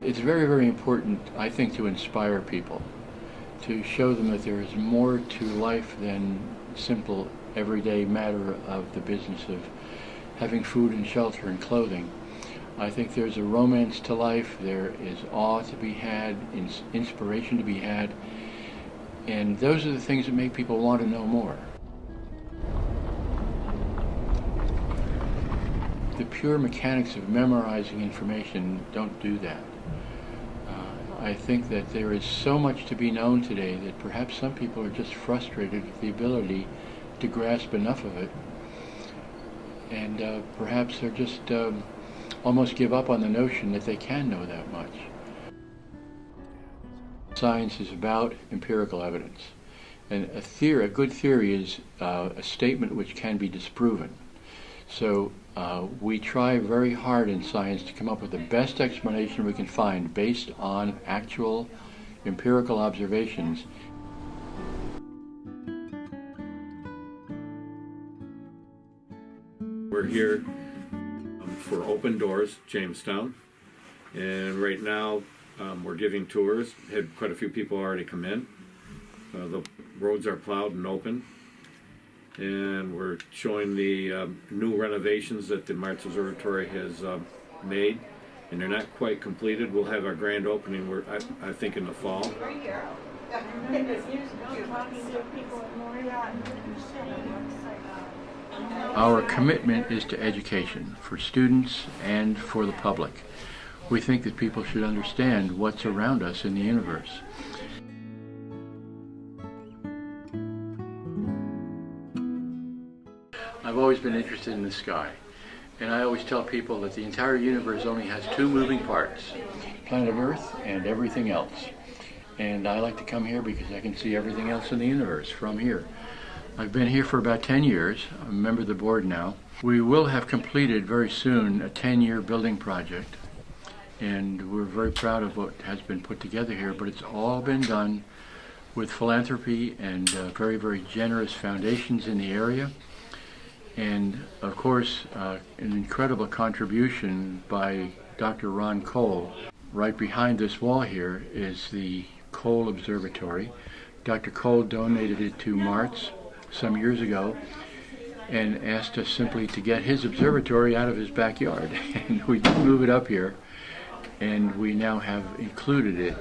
It's very, very important, I think, to inspire people, to show them that there is more to life than simple everyday matter of the business of having food and shelter and clothing. I think there's a romance to life, there is awe to be had, inspiration to be had, and those are the things that make people want to know more. The pure mechanics of memorizing information don't do that. I think that there is so much to be known today that perhaps some people are just frustrated with the ability to grasp enough of it, and perhaps they're just almost give up on the notion that they can know that much. Science is about empirical evidence, and a good theory is a statement which can be disproven. So we try very hard in science to come up with the best explanation we can find based on actual empirical observations. We're here for Open Doors, Jamestown, and right now we're giving tours. Had quite a few people already come in. The roads are plowed and open, and we're showing the new renovations that the Martz-Kohl Observatory has made, and they're not quite completed. We'll have our grand opening, I think, in the fall. Our commitment is to education for students and for the public. We think that people should understand what's around us in the universe. I've always been interested in the sky, and I always tell people that the entire universe only has two moving parts, planet Earth and everything else. And I like to come here because I can see everything else in the universe from here. I've been here for about 10 years. I'm a member of the board now. We will have completed very soon a 10-year building project, and we're very proud of what has been put together here, but it's all been done with philanthropy and very, very generous foundations in the area. And of course, an incredible contribution by Dr. Ron Kohl. Right behind this wall here is the Kohl Observatory. Dr. Kohl donated it to Martz some years ago and asked us simply to get his observatory out of his backyard. And we did move it up here, and we now have included it.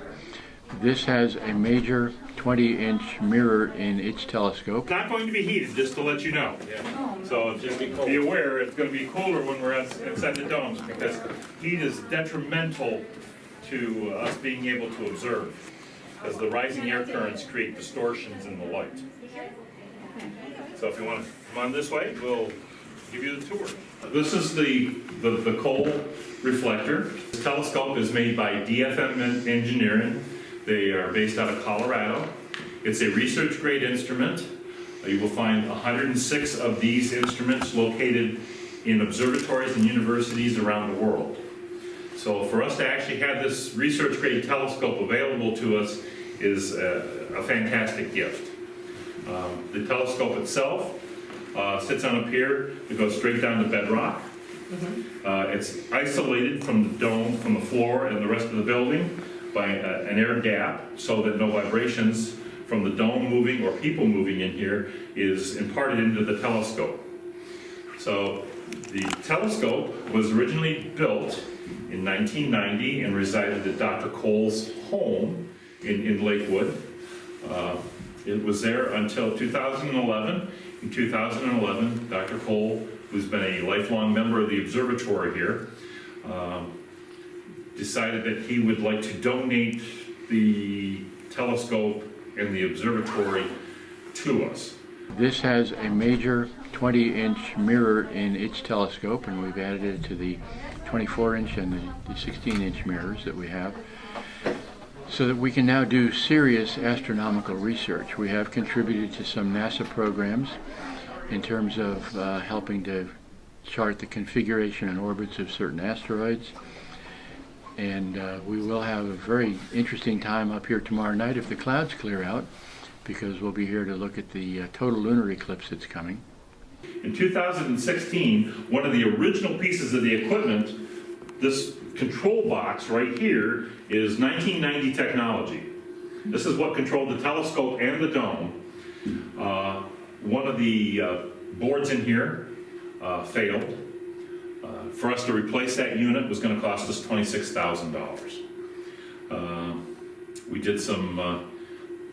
This has a major 20-inch mirror in its telescope. It's not going to be heated, just to let you know. Yeah. So just be aware, it's going to be cooler when we're inside the domes, because heat is detrimental to us being able to observe, because the rising air currents create distortions in the light. So if you want to come on this way, we'll give you the tour. This is the Kohl reflector. This telescope is made by DFM Engineering. They are based out of Colorado. It's a research-grade instrument. You will find 106 of these instruments located in observatories and universities around the world. So for us to actually have this research-grade telescope available to us is a fantastic gift. The telescope itself sits on a pier that goes straight down to bedrock. It's isolated from the dome, from the floor and the rest of the building by an air gap, so that no vibrations from the dome moving or people moving in here is imparted into the telescope. So the telescope was originally built in 1990 and resided at Dr. Kohl's home in Lakewood. It was there until 2011. In 2011, Dr. Kohl, who's been a lifelong member of the observatory here, decided that he would like to donate the telescope and the observatory to us. This has a major 20-inch mirror in its telescope, and we've added it to the 24-inch and the 16-inch mirrors that we have, so that we can now do serious astronomical research. We have contributed to some NASA programs in terms of helping to chart the configuration and orbits of certain asteroids. And we will have a very interesting time up here tomorrow night if the clouds clear out, because we'll be here to look at the total lunar eclipse that's coming. In 2016, one of the original pieces of the equipment, this control box right here is 1990 technology. This is what controlled the telescope and the dome. One of the boards in here failed. For us to replace that unit was going to cost us $26,000. We did some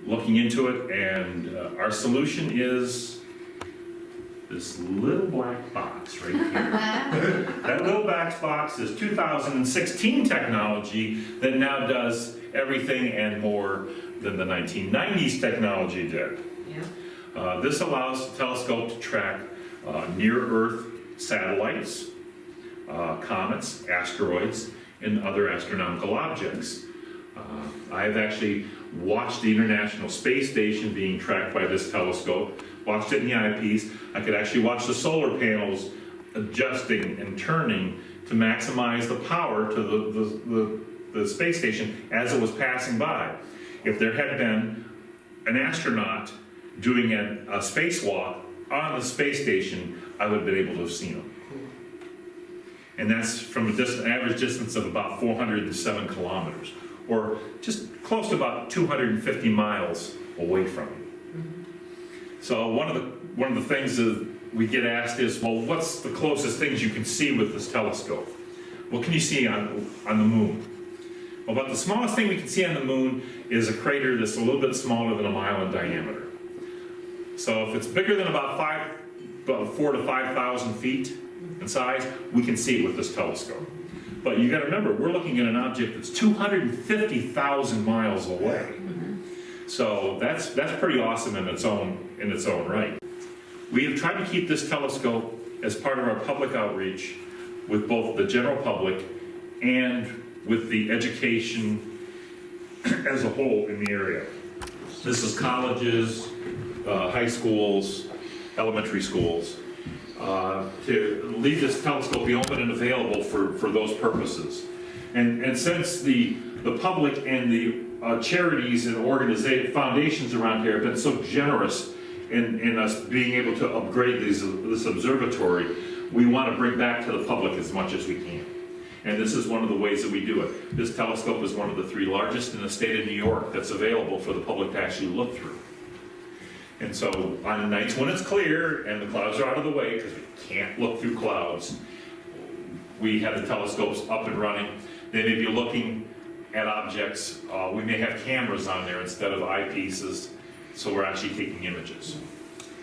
looking into it, and our solution is this little black box right here. That little black box is 2016 technology that now does everything and more than the 1990s technology did. Yeah. This allows the telescope to track near-Earth satellites, comets, asteroids, and other astronomical objects. I have actually watched the International Space Station being tracked by this telescope, watched it in the eyepiece. I could actually watch the solar panels adjusting and turning to maximize the power to the space station as it was passing by. If there had been an astronaut doing a spacewalk on the space station, I would have been able to have seen him. And that's from an average distance of about 407 kilometers, or just close to about 250 miles away from him. So one of the things that we get asked is, well, what's the closest things you can see with this telescope? What can you see on the moon? Well, about the smallest thing we can see on the moon is a crater that's a little bit smaller than a mile in diameter. So if it's bigger than about 4 to 5,000 feet in size, we can see it with this telescope. But you got to remember, we're looking at an object that's 250,000 miles away. So that's pretty awesome in its own right. We have tried to keep this telescope as part of our public outreach with both the general public and with the education as a whole in the area. This is colleges, high schools, elementary schools, to leave this telescope be open and available for those purposes. And since the public and the charities and foundations around here have been so generous in us being able to upgrade this observatory, we want to bring back to the public as much as we can. And this is one of the ways that we do it. This telescope is one of the 3 largest in the state of New York that's available for the public to actually look through. And so on the nights when it's clear and the clouds are out of the way, because we can't look through clouds, we have the telescopes up and running. They may be looking at objects. We may have cameras on there instead of eyepieces, so we're actually taking images.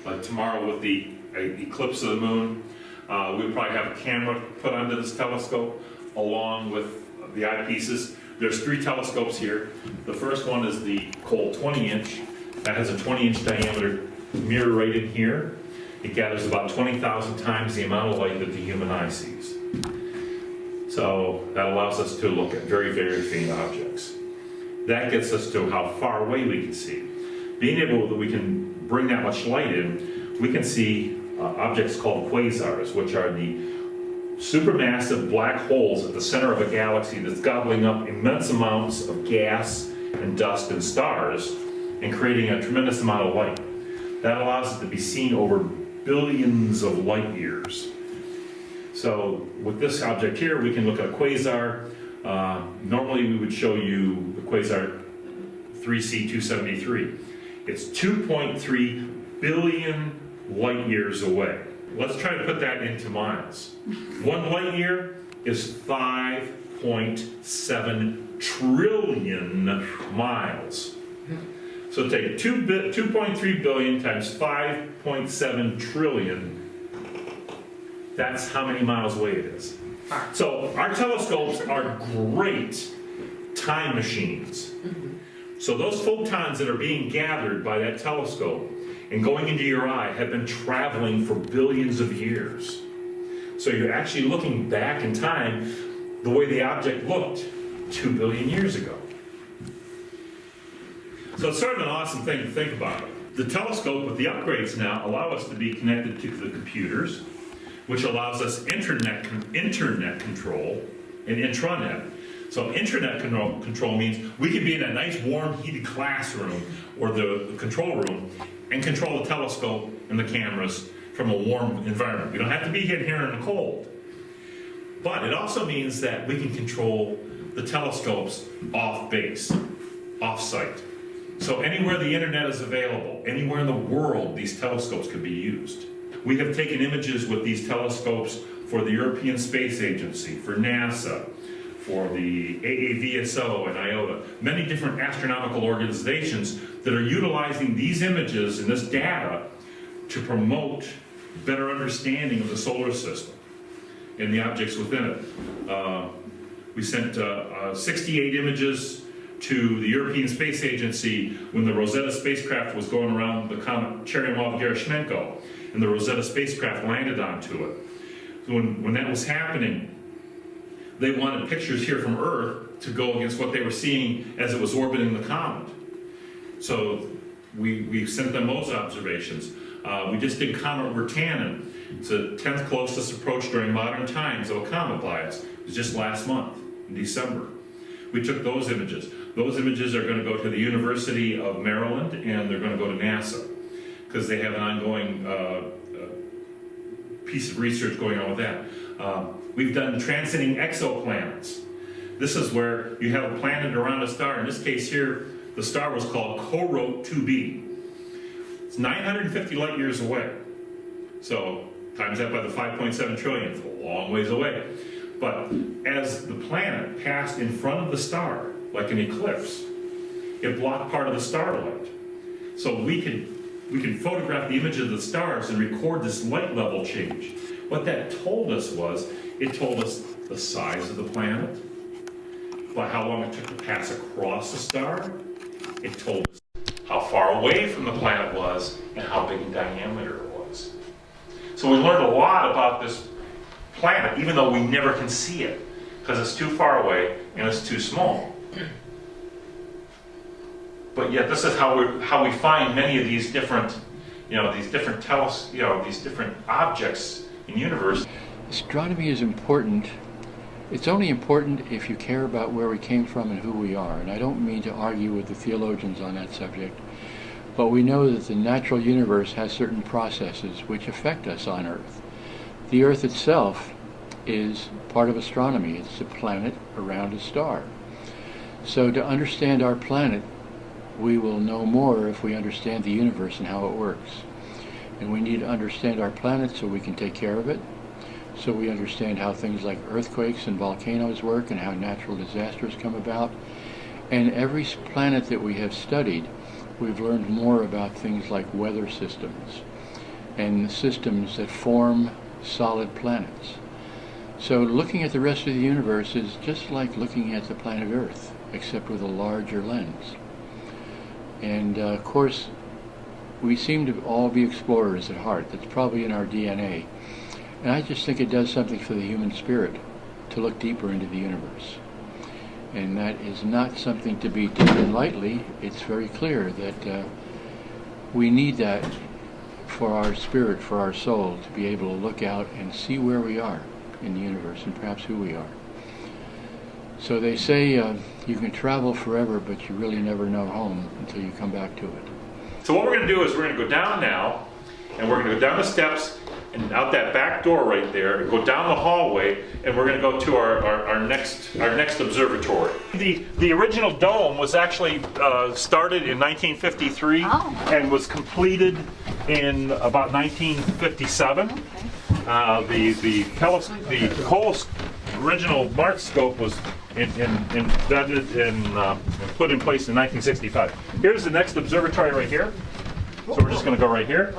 Like tomorrow with the eclipse of the moon, we'll probably have a camera put onto this telescope along with the eyepieces. There's 3 telescopes here. The first one is the Kohl 20-inch. That has a 20-inch diameter mirror right in here. It gathers about 20,000 times the amount of light that the human eye sees. So that allows us to look at very, very faint objects. That gets us to how far away we can see. Being able that we can bring that much light in, we can see objects called quasars, which are the supermassive black holes at the center of a galaxy that's gobbling up immense amounts of gas and dust and stars and creating a tremendous amount of light. That allows it to be seen over billions of light years. So with this object here, we can look at a quasar. Normally we would show you the quasar 3C273. It's 2.3 billion light years away. Let's try to put that into miles. 1 light year is 5.7 trillion miles. So take 2.3 billion times 5.7 trillion. That's how many miles away it is. So our telescopes are great time machines. So those photons that are being gathered by that telescope and going into your eye have been traveling for billions of years. So you're actually looking back in time the way the object looked 2 billion years ago. So it's sort of an awesome thing to think about. The telescope with the upgrades now allow us to be connected to the computers, which allows us internet control and intranet. So intranet control means we can be in a nice warm heated classroom or the control room and control the telescope and the cameras from a warm environment. We don't have to be here in the cold. But it also means that we can control the telescopes off base, off site. So anywhere the internet is available, anywhere in the world, these telescopes could be used. We have taken images with these telescopes for the European Space Agency, for NASA, for the AAVSO and IOTA, many different astronomical organizations that are utilizing these images and this data to promote better understanding of the solar system and the objects within it. We sent 68 images to the European Space Agency when the Rosetta spacecraft was going around the comet Churyumov-Gerasimenko, and the Rosetta spacecraft landed onto it. So when that was happening, they wanted pictures here from Earth to go against what they were seeing as it was orbiting the comet. So we sent them those observations. We just did Comet Wirtanen. It's the 10th closest approach during modern times of a comet by us. It was just last month, in December. We took those images. Those images are going to go to the University of Maryland, and they're going to go to NASA, because they have an ongoing piece of research going on with that. We've done transiting exoplanets. This is where you have a planet around a star. In this case here, the star was called Korot 2b. It's 950 light years away. So times that by the 5.7 trillion, it's a long ways away. But as the planet passed in front of the star, like an eclipse, it blocked part of the starlight. So we can photograph the image of the stars and record this light level change. What that told us was, it told us the size of the planet, by how long it took to pass across the star. It told us how far away from the planet was and how big in diameter it was. So we learned a lot about this planet, even though we never can see it, because it's too far away and it's too small. But yet this is how we find many of these different, these different objects in the universe. Astronomy is important. It's only important if you care about where we came from and who we are. And I don't mean to argue with the theologians on that subject, but we know that the natural universe has certain processes which affect us on Earth. The Earth itself is part of astronomy. It's a planet around a star. So to understand our planet, we will know more if we understand the universe and how it works. And we need to understand our planet so we can take care of it, so we understand how things like earthquakes and volcanoes work and how natural disasters come about. And every planet that we have studied, we've learned more about things like weather systems and systems that form solid planets. So looking at the rest of the universe is just like looking at the planet Earth, except with a larger lens. And of course, we seem to all be explorers at heart. That's probably in our DNA. And I just think it does something for the human spirit to look deeper into the universe. And that is not something to be taken lightly. It's very clear that we need that for our spirit, for our soul, to be able to look out and see where we are in the universe and perhaps who we are. So they say you can travel forever, but you really never know home until you come back to it. So what we're going to do is we're going to go down now, and we're going to go down the steps and out that back door right there, go down the hallway, and we're going to go to our next observatory. The original dome was actually started in 1953 and was completed in about 1957. The whole original Martz-scope was invented and put in place in 1965. Here's the next observatory right here. So we're just going to go right here.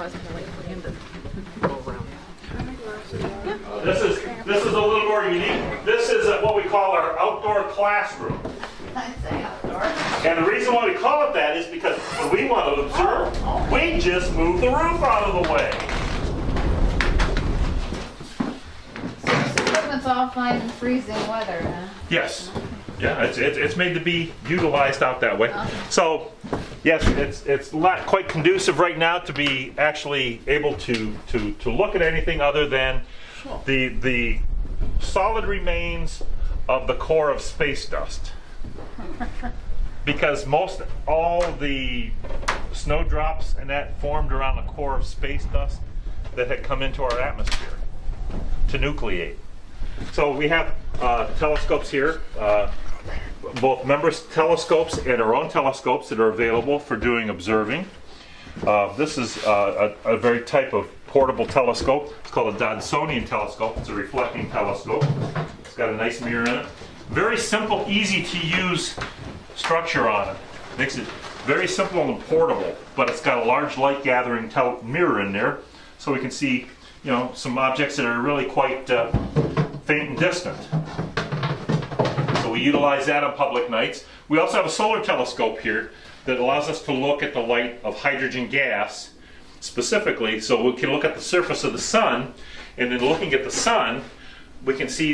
This is a little more unique. This is what we call our outdoor classroom. And the reason why we call it that is because when we want to observe, we just move the roof out of the way. It's all fine in freezing weather, huh? Yes. Yeah, it's made to be utilized out that way. So, yes, it's not quite conducive right now to be actually able to look at anything other than the solid remains of the core of space dust. Because all the snowdrops and that formed around the core of space dust that had come into our atmosphere to nucleate. So we have telescopes here, both members' telescopes and our own telescopes that are available for doing observing. This is a very type of portable telescope. It's called a Dodsonian telescope. It's a reflecting telescope. It's got a nice mirror in it. Very simple, easy to use structure on it. Makes it very simple and portable, but it's got a large light gathering mirror in there, so we can see, you know, some objects that are really quite faint and distant. So we utilize that on public nights. We also have a solar telescope here that allows us to look at the light of hydrogen gas specifically, so we can look at the surface of the sun, and then looking at the sun, we can see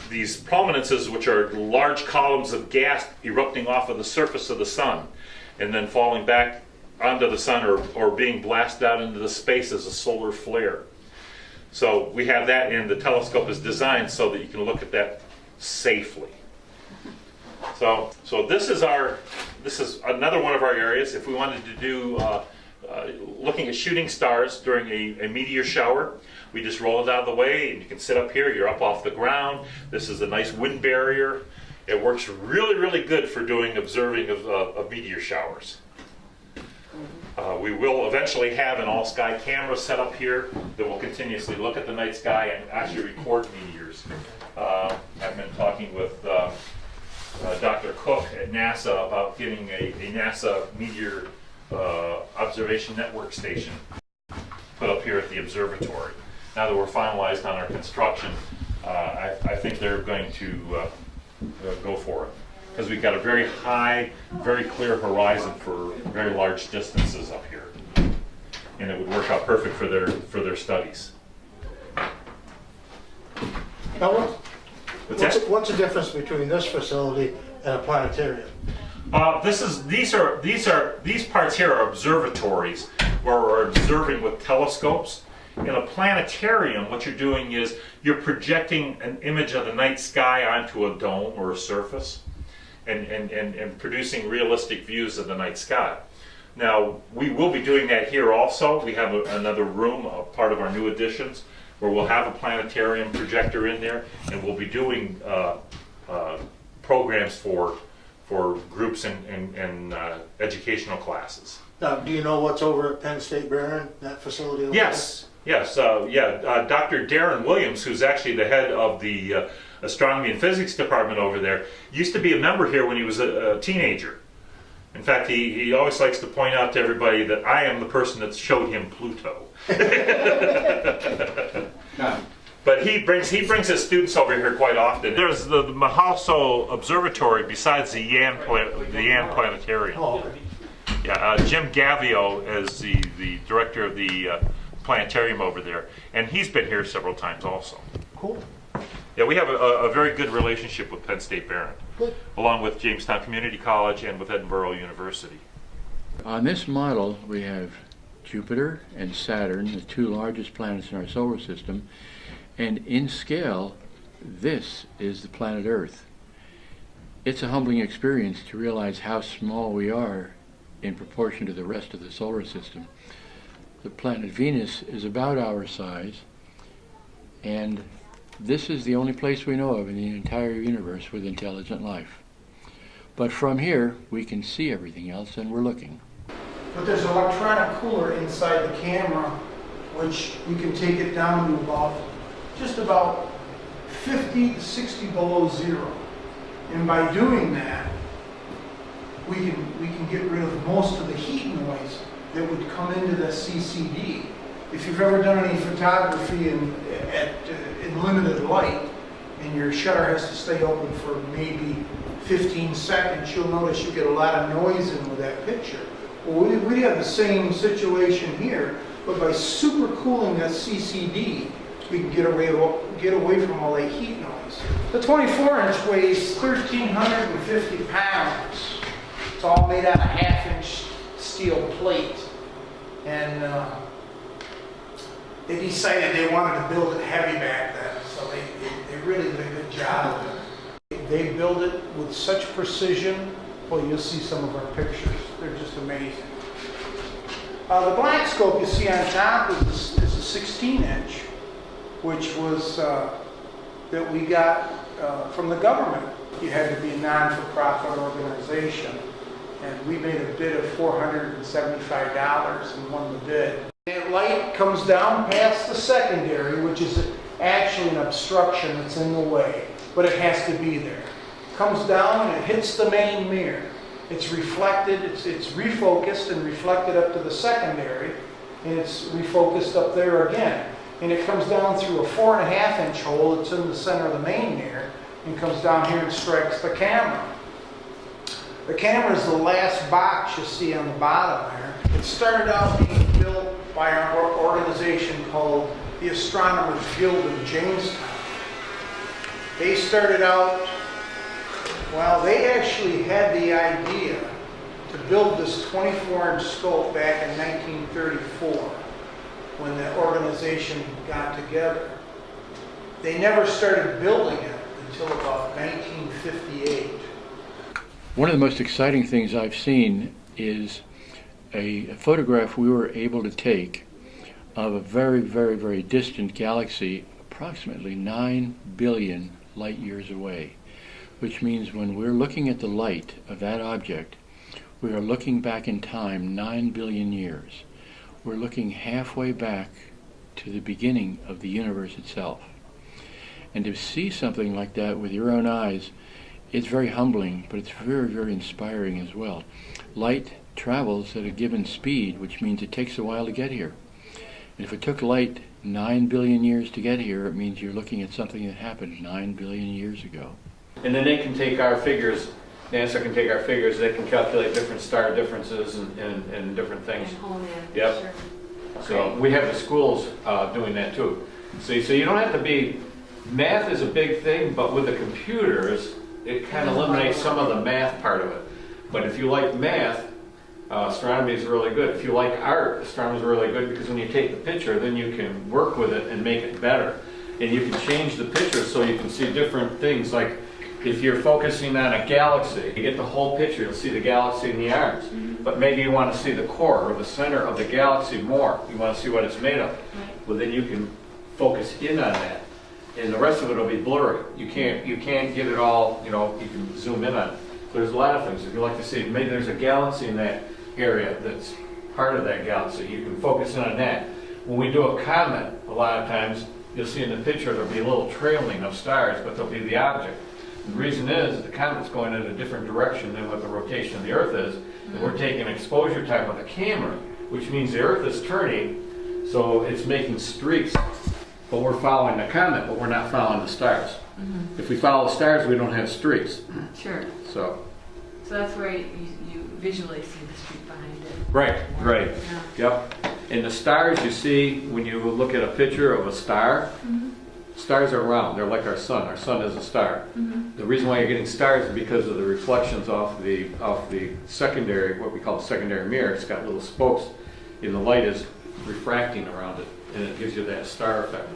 these prominences, which are large columns of gas erupting off of the surface of the sun and then falling back onto the sun or being blasted out into the space as a solar flare. So we have that, and the telescope is designed so that you can look at that safely. So this is another one of our areas. If we wanted to do looking at shooting stars during a meteor shower, we just roll it out of the way, and you can sit up here. You're up off the ground. This is a nice wind barrier. It works really, really good for doing observing of meteor showers. We will eventually have an all-sky camera set up here that will continuously look at the night sky and actually record meteors. I've been talking with Dr. Cook at NASA about getting a NASA meteor observation network station put up here at the observatory. Now that we're finalized on our construction, I think they're going to go for it, because we've got a very high, very clear horizon for very large distances up here, and it would work out perfect for their studies. Now, what's the difference between this facility and a planetarium? These parts here are observatories where we're observing with telescopes. In a planetarium, what you're doing is you're projecting an image of the night sky onto a dome or a surface and producing realistic views of the night sky. Now, we will be doing that here also. We have another room, a part of our new additions, where we'll have a planetarium projector in there, and we'll be doing programs for groups and educational classes. Now, do you know what's over at Penn State Barron, that facility over Yes. Dr. Darren Williams, who's actually the head of the astronomy and physics department over there, used to be a member here when he was a teenager. In fact, he always likes to point out to everybody that I am the person that showed him Pluto. But he brings his students over here quite often. There's the Mahaso Observatory besides the Yan Planetarium. Oh, okay. Yeah, Jim Gavio is the director of the planetarium over there, and he's been here several times also. Cool. Yeah, we have a very good relationship with Penn State Barron, Good. along with Jamestown Community College and with Edinburgh University. On this model, we have Jupiter and Saturn, the two largest planets in our solar system, and in scale, this is the planet Earth. It's a humbling experience to realize how small we are in proportion to the rest of the solar system. The planet Venus is about our size, and this is the only place we know of in the entire universe with intelligent life. But from here, we can see everything else, and we're looking. But there's an electronic cooler inside the camera, which we can take it down to just about 50 to 60 below zero. And by doing that, we can get rid of most of the heat noise that would come into the CCD. If you've ever done any photography in limited light, and your shutter has to stay open for maybe 15 seconds, you'll notice you get a lot of noise in with that picture. Well, we have the same situation here, but by super cooling that CCD, we can get away from all that heat noise. The 24-inch weighs 1,350 pounds. It's all made out of half-inch steel plate. And they decided they wanted to build it heavy back then, so they really did a good job. They build it with such precision. Well, you'll see some of our pictures. They're just amazing. The black scope you see on top is a 16-inch, which was that we got from the government. You had to be a non-for-profit organization. And we made a bid of $475 and won the bid. That light comes down past the secondary, which is actually an obstruction that's in the way, but it has to be there. Comes down and it hits the main mirror. It's reflected, it's refocused and reflected up to the secondary, and it's refocused up there again. And it comes down through a 4.5-inch hole that's in the center of the main mirror and comes down here and strikes the camera. The camera is the last box you see on the bottom there. It started out being built by our organization called the Astronomers Guild of Jamestown. They started out, well, they actually had the idea to build this 24-inch scope back in 1934 when the organization got together. They never started building it until about 1958. One of the most exciting things I've seen is a photograph we were able to take of a very, very, very distant galaxy, approximately 9 billion light years away, which means when we're looking at the light of that object, we are looking back in time 9 billion years. We're looking halfway back to the beginning of the universe itself. And to see something like that with your own eyes, it's very humbling, but it's very, very inspiring as well. Light travels at a given speed, which means it takes a while to get here. And if it took light 9 billion years to get here, it means you're looking at something that happened 9 billion years ago. And then they can take our figures, NASA can take our figures, they can calculate different star differences and different things. Yep. Sure. So we have the schools doing that too. See, so you don't have to be, math is a big thing, but with the computers, it kind of eliminates some of the math part of it. But if you like math, astronomy is really good. If you like art, astronomy is really good because when you take the picture, then you can work with it and make it better. And you can change the picture so you can see different things. Like if you're focusing on a galaxy, you get the whole picture, you'll see the galaxy in the arms. But maybe you want to see the core or the center of the galaxy more. You want to see what it's made of. Well, then you can focus in on that. And the rest of it will be blurry. You can't get it all, you can zoom in on it. There's a lot of things. If you like to see, maybe there's a galaxy in that area that's part of that galaxy. You can focus in on that. When we do a comet, a lot of times you'll see in the picture there'll be a little trailing of stars, but there'll be the object. And the reason is the comet's going in a different direction than what the rotation of the Earth is. And we're taking exposure time with the camera, which means the Earth is turning, so it's making streaks. But we're following the comet, but we're not following the stars. If we follow the stars, we don't have streaks. Sure. So that's where you visually see the streak behind it. right. Yeah. Yep. And the stars you see when you look at a picture of a star, stars are round. They're like our sun. Our sun is a star. The reason why you're getting stars is because of the reflections off the secondary, what we call the secondary mirror. It's got little spokes, and the light is refracting around it, and it gives you that star effect.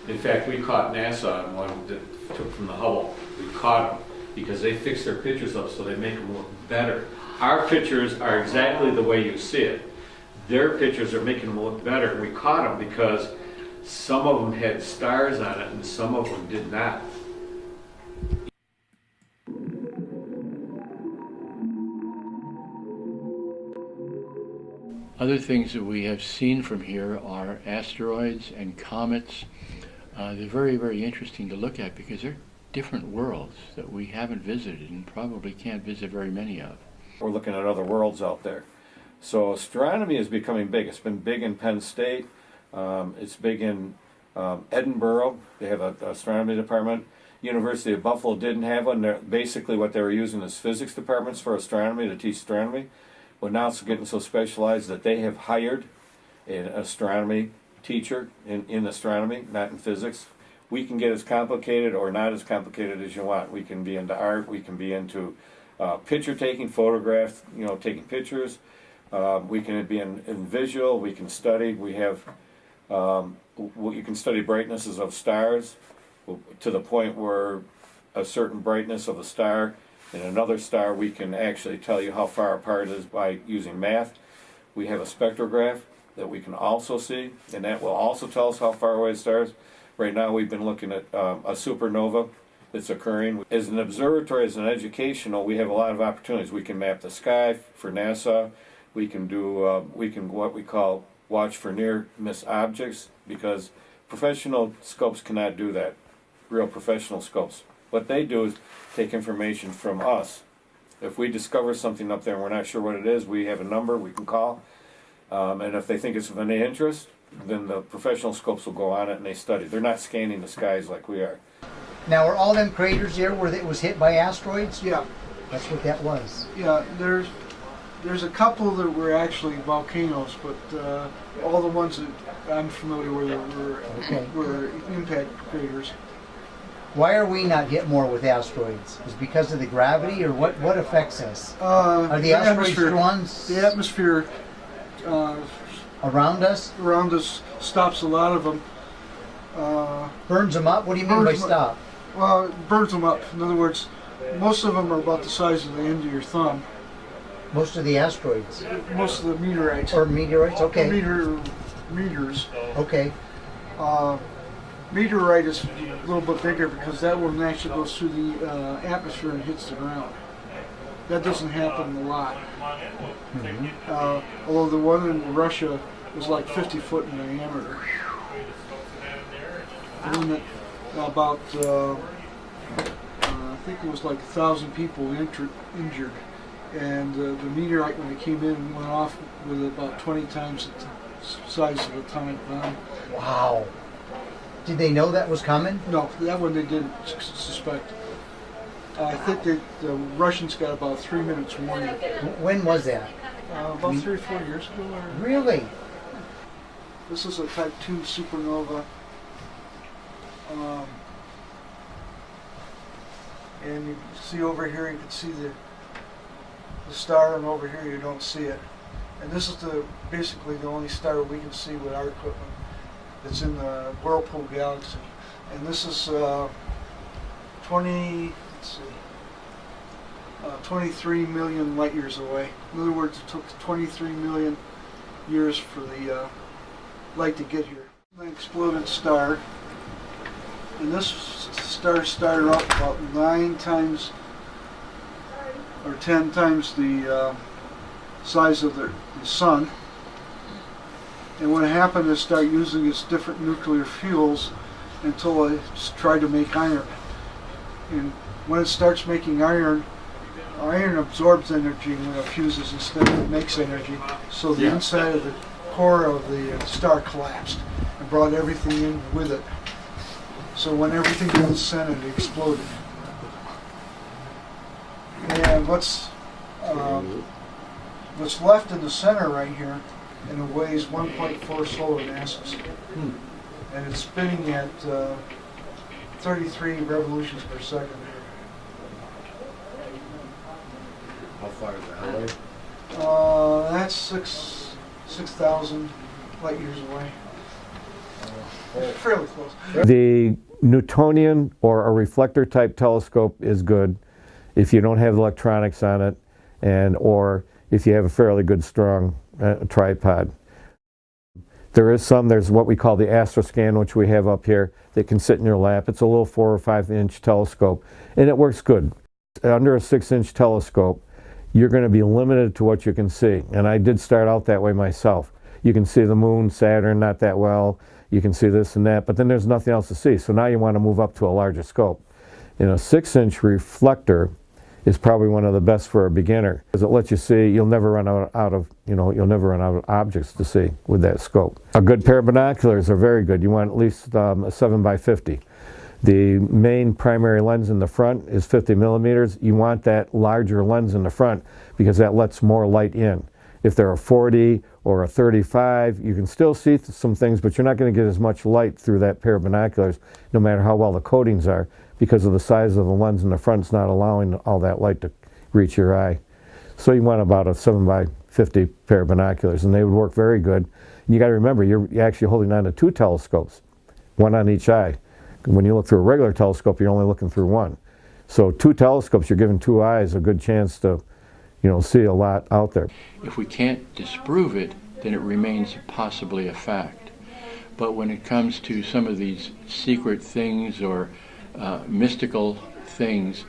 In fact, we caught NASA on one that took from the Hubble. We caught them because they fix their pictures up so they make them look better. Our pictures are exactly the way you see it. Their pictures are making them look better. We caught them because some of them had stars on it and some of them did not. Other things that we have seen from here are asteroids and comets. They're very, very interesting to look at because they're different worlds that we haven't visited and probably can't visit very many of. We're looking at other worlds out there. So astronomy is becoming big. It's been big in Penn State. It's big in Edinburgh. They have an astronomy department. University of Buffalo didn't have one. Basically what they were using is physics departments for astronomy, to teach astronomy. But now it's getting so specialized that they have hired an astronomy teacher in astronomy, not in physics. We can get as complicated or not as complicated as you want. We can be into art. We can be into picture taking, photographs, taking pictures. We can be in visual. We can study. We have, you can study brightnesses of stars to the point where a certain brightness of a star and another star, we can actually tell you how far apart it is by using math. We have a spectrograph that we can also see, and that will also tell us how far away the stars. Right now we've been looking at a supernova that's occurring. As an observatory, as an educational, we have a lot of opportunities. We can map the sky for NASA. We can do what we call watch for near-miss objects, because professional scopes cannot do that, real professional scopes. What they do is take information from us. If we discover something up there and we're not sure what it is, we have a number we can call. And if they think it's of any interest, then the professional scopes will go on it and they study. They're not scanning the skies like we are. Now, are all them craters there where it was hit by asteroids? Yeah, That's what that was. yeah. There's a couple that were actually volcanoes, but all the ones that I'm familiar with Okay. were impact craters. Why are we not hit more with asteroids? Is it because of the gravity, or what affects us? Are the asteroids the ones The atmosphere around us? around us stops a lot of them. Burns them up? What do you mean by Burns them- stop? Well, it burns them up. In other words, most of them are about the size of the end of your thumb. Most of the asteroids. Most of the meteorites. Or meteorites? Okay. Meters. Okay. Meteorite is a little bit bigger because that one actually goes through the atmosphere and hits the ground. That doesn't happen a lot. Although the one in Russia was like 50 foot in diameter. The one that about, I think it was like 1,000 people injured. And the meteorite, when it came in, went off with about 20 times the size of an atomic bomb. Wow. Did they know that was coming? No, that one they didn't suspect. I think that the Russians got about 3 minutes warning. When was that? About 3 or 4 years ago. Really? This is a Type 2 supernova. And you see over here, you can see the star, and over here you don't see it. And this is basically the only star we can see with our equipment. It's in the Whirlpool Galaxy. And this is 23 million light years away. In other words, it took 23 million years for the light to get here. An exploded star. And this star started off about 9 times or 10 times the size of the sun. And what happened is start using its different nuclear fuels until it tried to make iron. And when it starts making iron, iron absorbs energy when it fuses instead of it makes energy. So the inside of the core of the star collapsed and brought everything in with it. So when everything got centered, it exploded. And what's left in the center right here, and it weighs 1.4 solar masses. And it's spinning at 33 revolutions per second. How far is that away? That's 6,000 light years away. Fairly close. The Newtonian or a reflector type telescope is good if you don't have electronics on it, or if you have a fairly good strong tripod. There's what we call the Astroscan, which we have up here, that can sit in your lap. It's a little 4 or 5 inch telescope, and it works good. Under a 6-inch telescope, you're going to be limited to what you can see. And I did start out that way myself. You can see the moon, Saturn, not that well. You can see this and that, but then there's nothing else to see. So now you want to move up to a larger scope. And a 6-inch reflector is probably one of the best for a beginner, because it lets you see. You'll never run out of objects to see with that scope. A good pair of binoculars are very good. You want at least a 7 by 50. The main primary lens in the front is 50 millimeters. You want that larger lens in the front because that lets more light in. If they're a 40 or a 35, you can still see some things, but you're not going to get as much light through that pair of binoculars, no matter how well the coatings are, because of the size of the lens in the front. It's not allowing all that light to reach your eye. So you want about a 7 by 50 pair of binoculars, and they would work very good. And you got to remember, you're actually holding on to 2 telescopes, one on each eye. When you look through a regular telescope, you're only looking through one. So 2 telescopes, you're giving 2 eyes a good chance to, see a lot out there. If we can't disprove it, then it remains possibly a fact. But when it comes to some of these secret things or mystical things,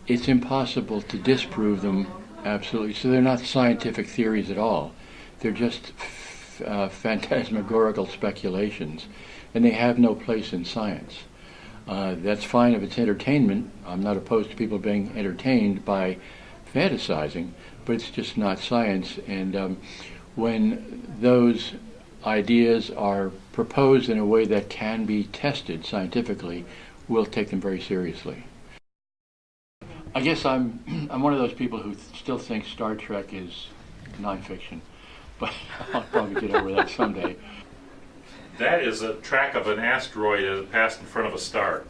it's impossible to disprove them absolutely. So they're not scientific theories at all. They're just phantasmagorical speculations, and they have no place in science. That's fine if it's entertainment. I'm not opposed to people being entertained by fantasizing, but it's just not science. And when those ideas are proposed in a way that can be tested scientifically, we'll take them very seriously. I guess I'm one of those people who still think Star Trek is nonfiction, but I'll probably get over that someday. That is a track of an asteroid that passed in front of a star.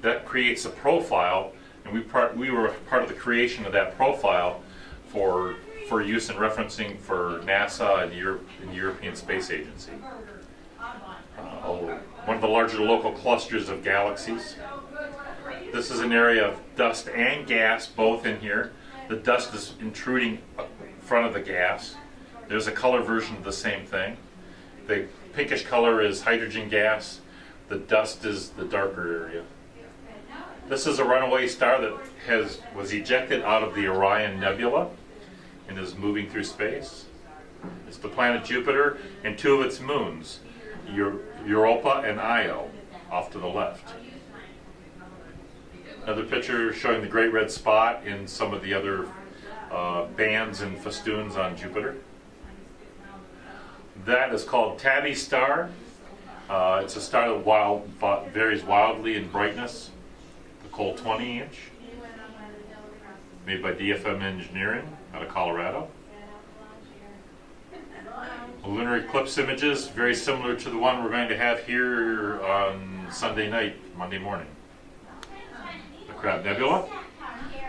That creates a profile, and we were part of the creation of that profile for use and referencing for NASA and the European Space Agency. One of the larger local clusters of galaxies. This is an area of dust and gas, both in here. The dust is intruding in front of the gas. There's a color version of the same thing. The pinkish color is hydrogen gas. The dust is the darker area. This is a runaway star that was ejected out of the Orion Nebula and is moving through space. It's the planet Jupiter and two of its moons, Europa and Io, off to the left. Another picture showing the great red spot in some of the other bands and festoons on Jupiter. That is called Tabby Star. It's a star that varies wildly in brightness. The Cole 20-inch, made by DFM Engineering out of Colorado. Lunar eclipse images, very similar to the one we're going to have here on Sunday night, Monday morning. The Crab Nebula.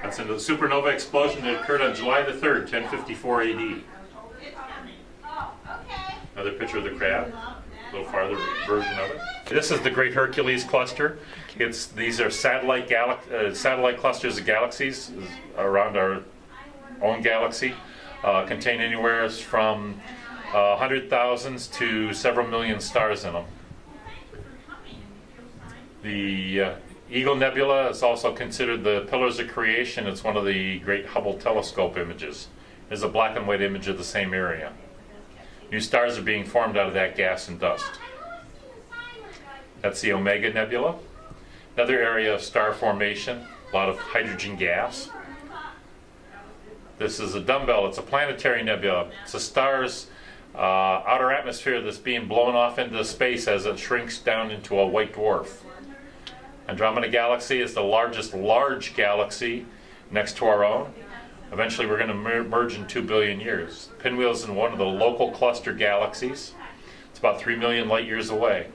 That's in the supernova explosion that occurred on July the 3rd, 1054 AD. Another picture of the crab, a little farther version of it. This is the Great Hercules cluster. These are satellite clusters of galaxies around our own galaxy. Contain anywhere from 100,000s to several million stars in them. The Eagle Nebula is also considered the Pillars of Creation. It's one of the great Hubble telescope images. It's a black and white image of the same area. New stars are being formed out of that gas and dust. That's the Omega Nebula. Another area of star formation, a lot of hydrogen gas. This is a dumbbell. It's a planetary nebula. It's a star's outer atmosphere that's being blown off into space as it shrinks down into a white dwarf. Andromeda Galaxy is the largest large galaxy next to our own. Eventually we're going to merge in 2 billion years. Pinwheel's in one of the local cluster galaxies. It's about 3 million light years away.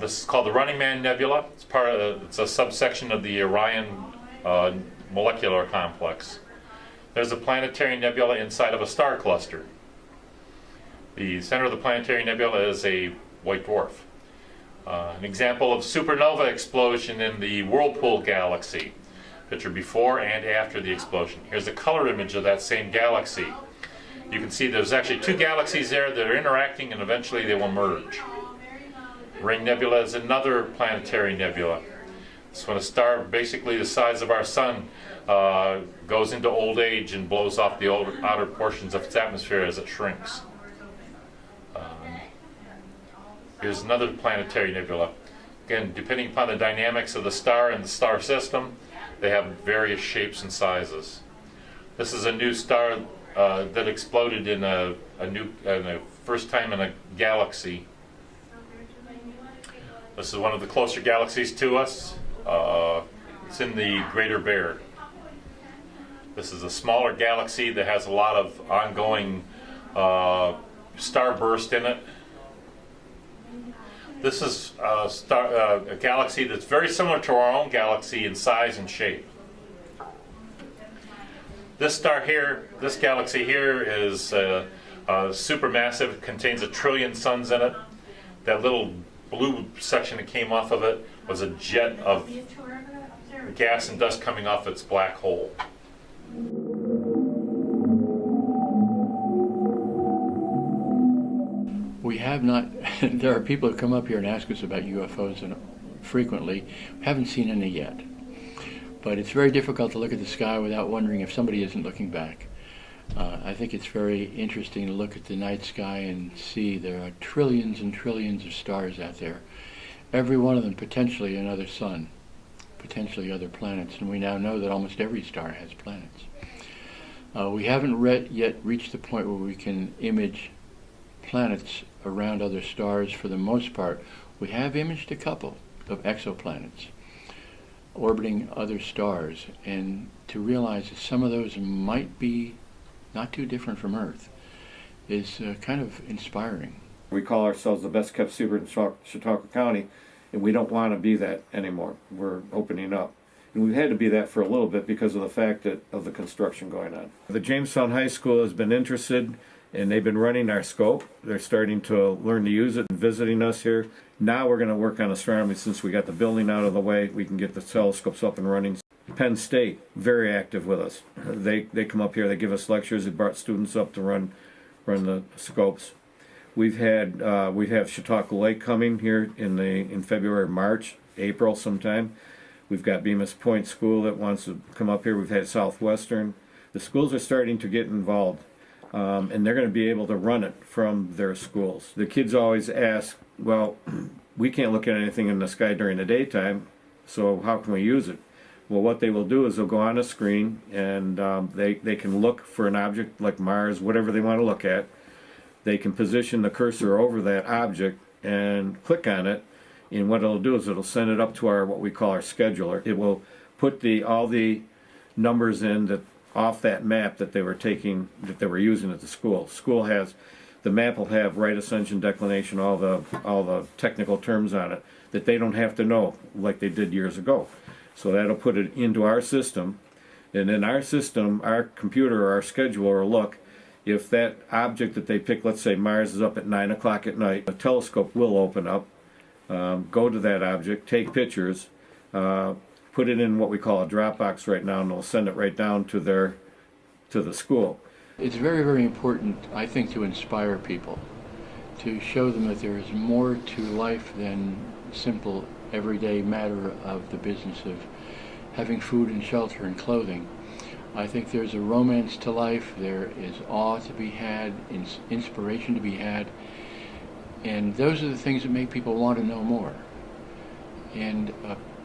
This is called the Running Man Nebula. It's a subsection of the Orion molecular complex. There's a planetary nebula inside of a star cluster. The center of the planetary nebula is a white dwarf. An example of supernova explosion in the Whirlpool galaxy. Picture before and after the explosion. Here's a color image of that same galaxy. You can see there's actually two galaxies there that are interacting and eventually they will merge. Ring Nebula is another planetary nebula. It's when a star basically the size of our sun goes into old age and blows off the outer portions of its atmosphere as it shrinks. Here's another planetary nebula. Again, depending upon the dynamics of the star and the star system, they have various shapes and sizes. This is a new star that exploded in a first time in a galaxy. This is one of the closer galaxies to us. It's in the Greater Bear. This is a smaller galaxy that has a lot of ongoing starburst in it. This is a galaxy that's very similar to our own galaxy in size and shape. This star here, this galaxy here is supermassive. It contains 1 trillion suns in it. That little blue section that came off of it was a jet of gas and dust coming off its black hole. have not, there are people who come up here and ask us about UFOs and frequently. We haven't seen any yet. But it's very difficult to look at the sky without wondering if somebody isn't looking back. I think it's very interesting to look at the night sky and see there are trillions and trillions of stars out there. Every one of them potentially another sun, potentially other planets, and we now know that almost every star has planets. We haven't yet reached the point where we can image planets around other stars for the most part. We have imaged a couple of exoplanets orbiting other stars, and to realize that some of those might be not too different from Earth is kind of inspiring. We call ourselves the best kept secret in Chautauqua County, and we don't want to be that anymore. We're opening up. And we've had to be that for a little bit because of the fact of the construction going on. The Jamestown High School has been interested, and they've been running our scope. They're starting to learn to use it and visiting us here. Now we're going to work on astronomy. Since we got the building out of the way, we can get the telescopes up and running. Penn State, very active with us. They come up here, they give us lectures, they brought students up to run the scopes. We have Chautauqua Lake coming here in February, March, April sometime. We've got Bemis Point School that wants to come up here. We've had Southwestern. The schools are starting to get involved, and they're going to be able to run it from their schools. The kids always ask, well, we can't look at anything in the sky during the daytime, so how can we use it? Well, what they will do is they'll go on a screen, and they can look for an object like Mars, whatever they want to look at. They can position the cursor over that object and click on it, and what it'll do is it'll send it up to our what we call our scheduler. It will put all the numbers in off that map that they were using at the school. The map will have right ascension, declination, all the technical terms on it that they don't have to know like they did years ago. So that'll put it into our system, and in our system, our computer or our scheduler will look. If that object that they pick, let's say Mars is up at 9 o'clock at night, a telescope will open up, go to that object, take pictures, put it in what we call a Dropbox right now, and they'll send it right down to the school. It's very, very important, I think, to inspire people, to show them that there is more to life than simple everyday matter of the business of having food and shelter and clothing. I think there's a romance to life, there is awe to be had, inspiration to be had, and those are the things that make people want to know more. And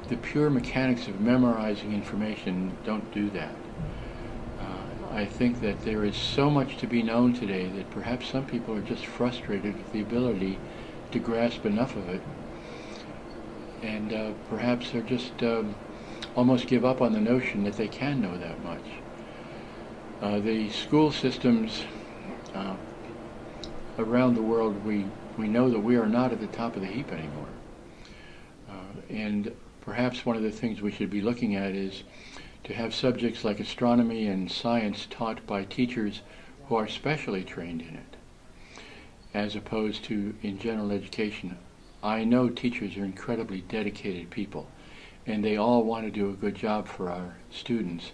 the pure mechanics of memorizing information don't do that. I think that there is so much to be known today that perhaps some people are just frustrated with the ability to grasp enough of it, and perhaps they're just almost give up on the notion that they can know that much. The school systems around the world, we know that we are not at the top of the heap anymore. And perhaps one of the things we should be looking at is to have subjects like astronomy and science taught by teachers who are specially trained in it, as opposed to in general education. I know teachers are incredibly dedicated people, and they all want to do a good job for our students,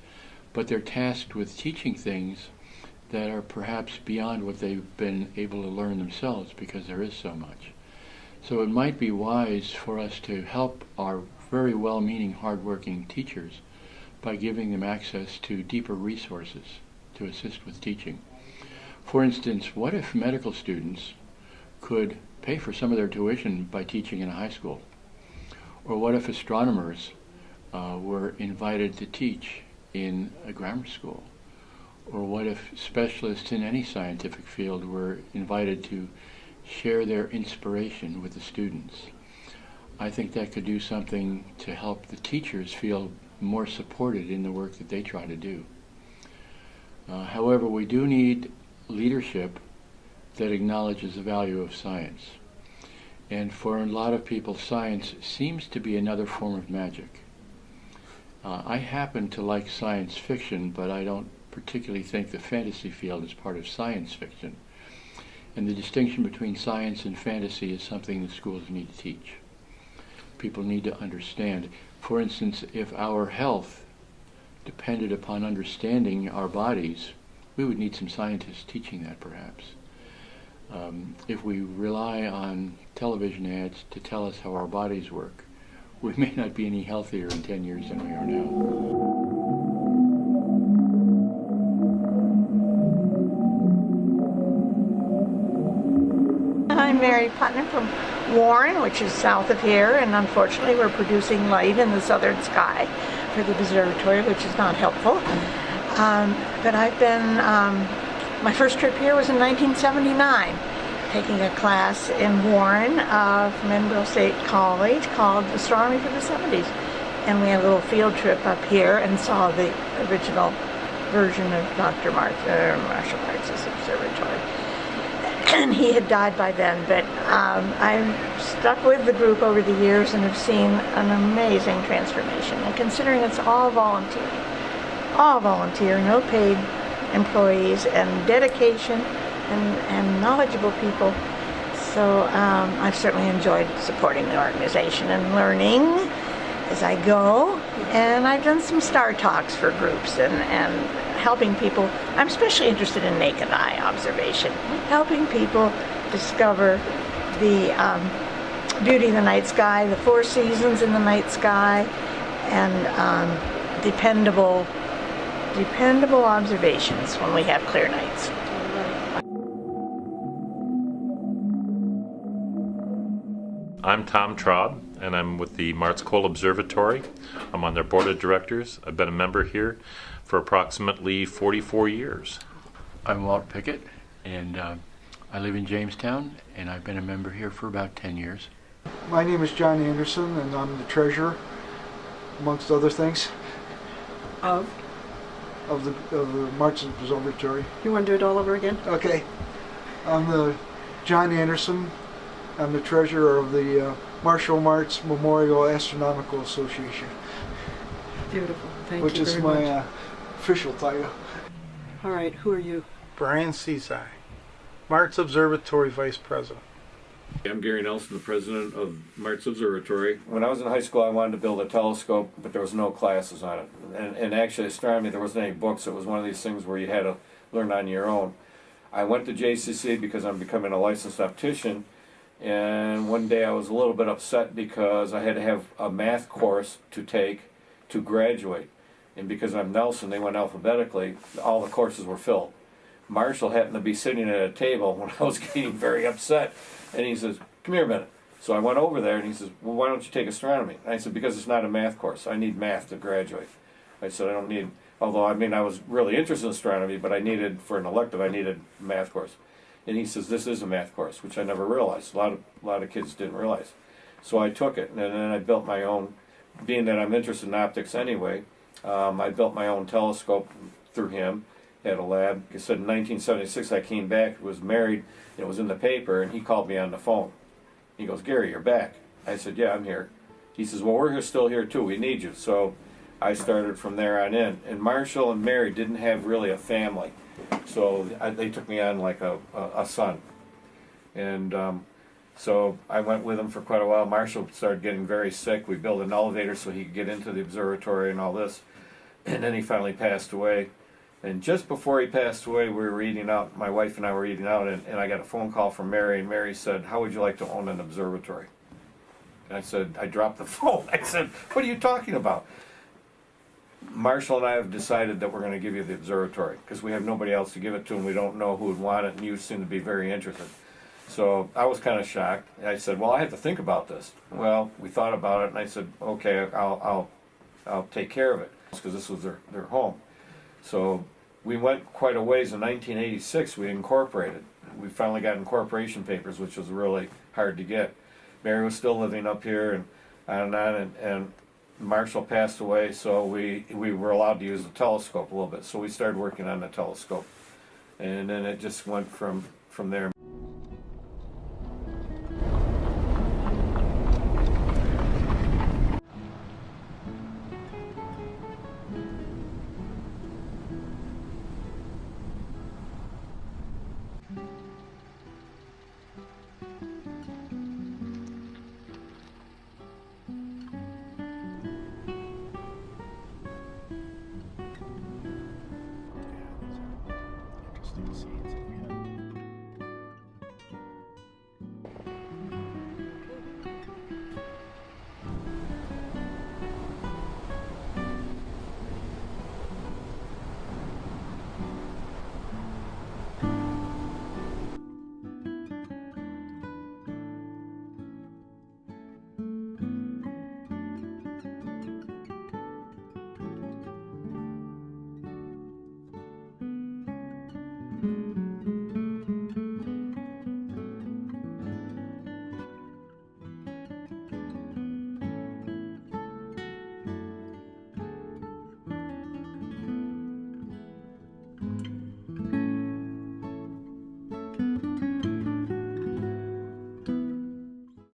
but they're tasked with teaching things that are perhaps beyond what they've been able to learn themselves because there is so much. So it might be wise for us to help our very well-meaning, hard-working teachers by giving them access to deeper resources to assist with teaching. For instance, what if medical students could pay for some of their tuition by teaching in a high school? Or what if astronomers were invited to teach in a grammar school? Or what if specialists in any scientific field were invited to share their inspiration with the students? I think that could do something to help the teachers feel more supported in the work that they try to do. However, we do need leadership that acknowledges the value of science. And for a lot of people, science seems to be another form of magic. I happen to like science fiction, but I don't particularly think the fantasy field is part of science fiction. And the distinction between science and fantasy is something that schools need to teach. People need to understand. For instance, if our health depended upon understanding our bodies, we would need some scientists teaching that perhaps. If we rely on television ads to tell us how our bodies work, we may not be any healthier in 10 years than we are now. I'm Mary Putnam from Warren, which is south of here, and unfortunately we're producing light in the southern sky for the observatory, which is not helpful. But I've been, my first trip here was in 1979, taking a class in Warren from Edinburgh State College called Astronomy for the 70s. And we had a little field trip up here and saw the original version of Dr. Marshall Martz's observatory. And he had died by then, but I've stuck with the group over the years and have seen an amazing transformation. And considering it's all volunteer, no paid employees, and dedication and knowledgeable people. So I've certainly enjoyed supporting the organization and learning as I go. And I've done some star talks for groups and helping people. I'm especially interested in naked eye observation, helping people discover the beauty of the night sky, the 4 seasons in the night sky, and dependable observations when we have clear nights. I'm Tom Traub, and I'm with the Martz-Kohl Observatory. I'm on their board of directors. I've been a member here for approximately 44 years. I'm Walt Pickut, and I live in Jamestown, and I've been a member here for about 10 years. My name is John Anderson, and I'm the treasurer, amongst other things, of the Martz Observatory. You want to do it all over again? Okay. I'm the John Anderson. I'm the treasurer of the Marshall Martz Memorial Astronomical Association. Beautiful. Thank which you is very my much. Official title. All right, who are you? Brian Ceci, Martz Observatory Vice President. I'm Gary Nelson, the president of Martz Observatory. When I was in high school, I wanted to build a telescope, but there was no classes on it. And actually, astronomy, there wasn't any books. It was one of these things where you had to learn on your own. I went to JCC because I'm becoming a licensed optician, and one day I was a little bit upset because I had to have a math course to take to graduate. And because I'm Nelson, they went alphabetically, all the courses were filled. Marshall happened to be sitting at a table when I was getting very upset, and he says, "Come here a minute." So I went over there, and he says, "Well, why don't you take astronomy?" And I said, "Because it's not a math course. I need math to graduate." I said, "I don't need," although I mean I was really interested in astronomy, but I needed, for an elective, I needed a math course. And he says, "This is a math course," which I never realized. A lot of kids didn't realize. So I took it, and then I built my own, being that I'm interested in optics anyway, I built my own telescope through him, had a lab. He said in 1976 I came back, was married, it was in the paper, and he called me on the phone. He goes, "Gary, you're back." I said, "Yeah, I'm here." He says, "Well, we're here, still here too, we need you." So I started from there on in. And Marshall and Mary didn't have really a family, so they took me on like a son. And so I went with him for quite a while. Marshall started getting very sick. We built an elevator so he could get into the observatory and all this. And then he finally passed away. And just before he passed away, we were eating out, my wife and I were eating out, and I got a phone call from Mary, and Mary said, "How would you like to own an observatory?" And I said, I dropped the phone. I said, "What are you talking about?" Marshall and I have decided that we're going to give you the observatory because we have nobody else to give it to, and we don't know who would want it, and you seem to be very interested. So I was kind of shocked. I said, "Well, I have to think about this." Well, we thought about it, and I said, "Okay, I'll take care of it," because this was their home. So we went quite a ways. In 1986, we incorporated. We finally got incorporation papers, which was really hard to get. Mary was still living up here, and on and on, and Marshall passed away, so we were allowed to use the telescope a little bit. So we started working on the telescope, and then it just went from there. you.